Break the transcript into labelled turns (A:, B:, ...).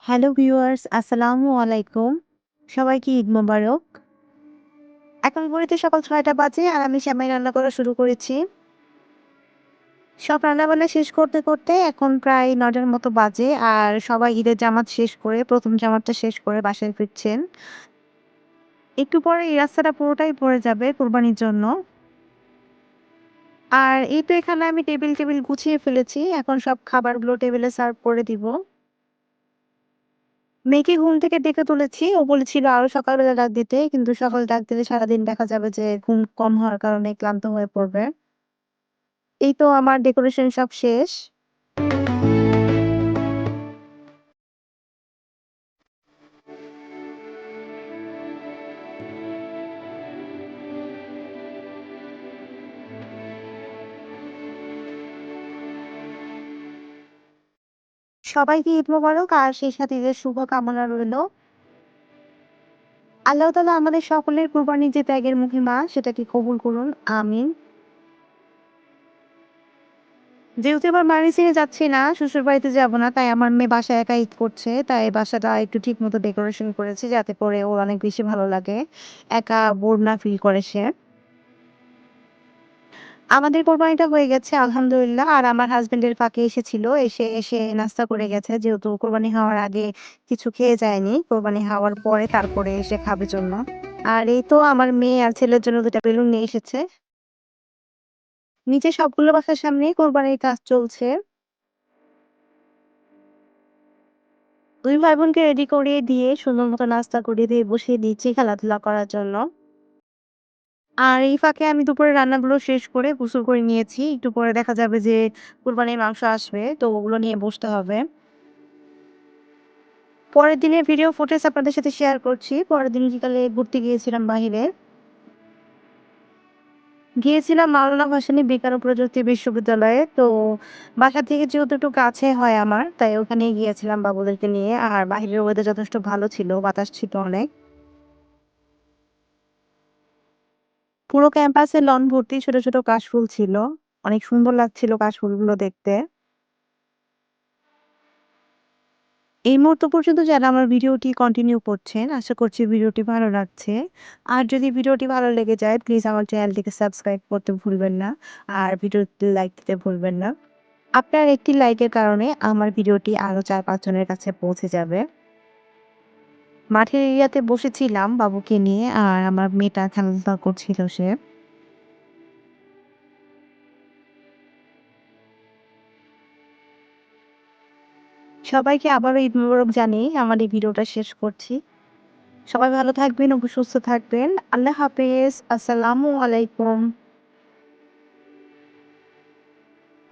A: Hello viewers, আসসালামু আলাইকুম। সবাইকে ঈদ মোবারক। এখন ঘড়িতে সকাল ৬টা বাজে আর আমি সেমাই রান্না করা শুরু করেছি। সব রান্নাবান্না শেষ করতে, করতে এখন প্রায় ৯টার মতো বাজে। আর সবাই ঈদের জামাত শেষ করে ১ম জামাতটা শেষ করে বাসায় ফিরছেন। একটু পরে এই রাস্তাটা পুরোটাই ভরে যাবে কোরবানির জন্য। আর এই তো এখানে আমি টেবিল গুছিয়ে ফেলেছি। এখন সব খাবারগুলো টেবিলে সার্ভ করে দিব। মেয়েকে ঘুম থেকে ডেকে তুলেছি। ও বলেছিল আরো সকালবেলা ডাক দিতে। কিন্তু সকালে ডাক দিলে সারাদিন দেখা যাবে যে ঘুম কম হওয়ার কারণে ক্লান্ত হয়ে পড়বে। এই তো আমার ডেকোরেশন সব শেষ। সবাইকে ঈদ মোবারক আর সেই সাথে ঈদের শুভকামনা রইলো। আল্লাহ তাআলা আমাদের সকলের কুরবানির যে ত্যাগের মহিমা সেটাকে কবুল করুন। আমিন। যেহেতু এবার মামি ছেড়ে যাচ্ছি না, শ্বশুরবাড়িতে যাব না, তাই আমার মেয়ে বাসায় একা ঈদ করছে। তাই বাসাটা একটু ঠিকমতো ডেকোরেশন করেছি যাতে করে ওর অনেক বেশি ভালো লাগে। একা বোর না ফিল করে সে। আমাদের কোরবানিটা হয়ে গেছে আলহামদুলিল্লাহ। আর আমার হাসব্যান্ডের ফাঁকে এসেছিল। এসে নাস্তা করে গেছে। যেহেতু কোরবানি হওয়ার আগে কিছু খেয়ে যায়নি। কোরবানি হওয়ার পরে তারপরে এসে খাবে জন্য। আর এই তো আমার মেয়ে আর ছেলের জন্য ২ টা বেলুন নিয়ে এসেছে। নিচে সবগুলো বাসার সামনেই কোরবানির কাজ চলছে। ২ ভাই বোনকে রেডি করিয়ে দিয়ে সুন্দর মতো নাস্তা করিয়ে দিয়ে বসিয়ে দিয়েছি খেলাধুলা করার জন্য। আর এই ফাঁকে আমি দুপুরের রান্নাগুলো শেষ করে গোসল করে নিয়েছি। একটু পরে দেখা যাবে যে কুরবানির মাংস আসবে। তো ওগুলো নিয়ে বসতে হবে। পরের দিনের ভিডিও ফুটেজ আপনাদের সাথে শেয়ার করছি। পরের দিন বিকালে ঘুরতে গিয়েছিলাম বাহিরে। গিয়েছিলাম মাওলানা ভাসানী বিজ্ঞান ও প্রযুক্তি বিশ্ববিদ্যালয়ে। তো বাসা থেকে যেহেতু একটু কাছে হয় আমার, তাই ওখানেই গিয়েছিলাম বাবুদেরকে নিয়ে। আর বাহিরের ওয়েদার যথেষ্ট ভালো ছিল, বাতাস ছিল অনেক। পুরো ক্যাম্পাসে লন ভর্তি ছোট, ছোট কাশফুল ছিল। অনেক সুন্দর লাগছিল কাশফুলগুলো দেখতে। এই মুহূর্ত পর্যন্ত যারা আমার ভিডিওটি কন্টিনিউ করছেন, আশা করছি ভিডিওটি ভালো লাগছে। আর যদি ভিডিওটি ভালো লেগে যায়, প্লিজ আমার চ্যানেলটিকে সাবস্ক্রাইব করতে ভুলবেন না। আর ভিডিওতে লাইক দিতে ভুলবেন না। আপনার একটি লাইকের কারণে আমার ভিডিওটি আরো ৪-৫ জনের কাছে পৌঁছে যাবে। মাঠের এরিয়াতে বসেছিলাম বাবুকে নিয়ে আর আমার মেয়েটা খেলাধুলা করছিল সে। সবাইকে আবারও ঈদ মোবারক জানিয়ে আমার এই ভিডিওটা শেষ করছি। সবাই ভালো থাকবেন ও সুস্থ থাকবেন। আল্লাহ হাফেজ। আসসালামু আলাইকুম।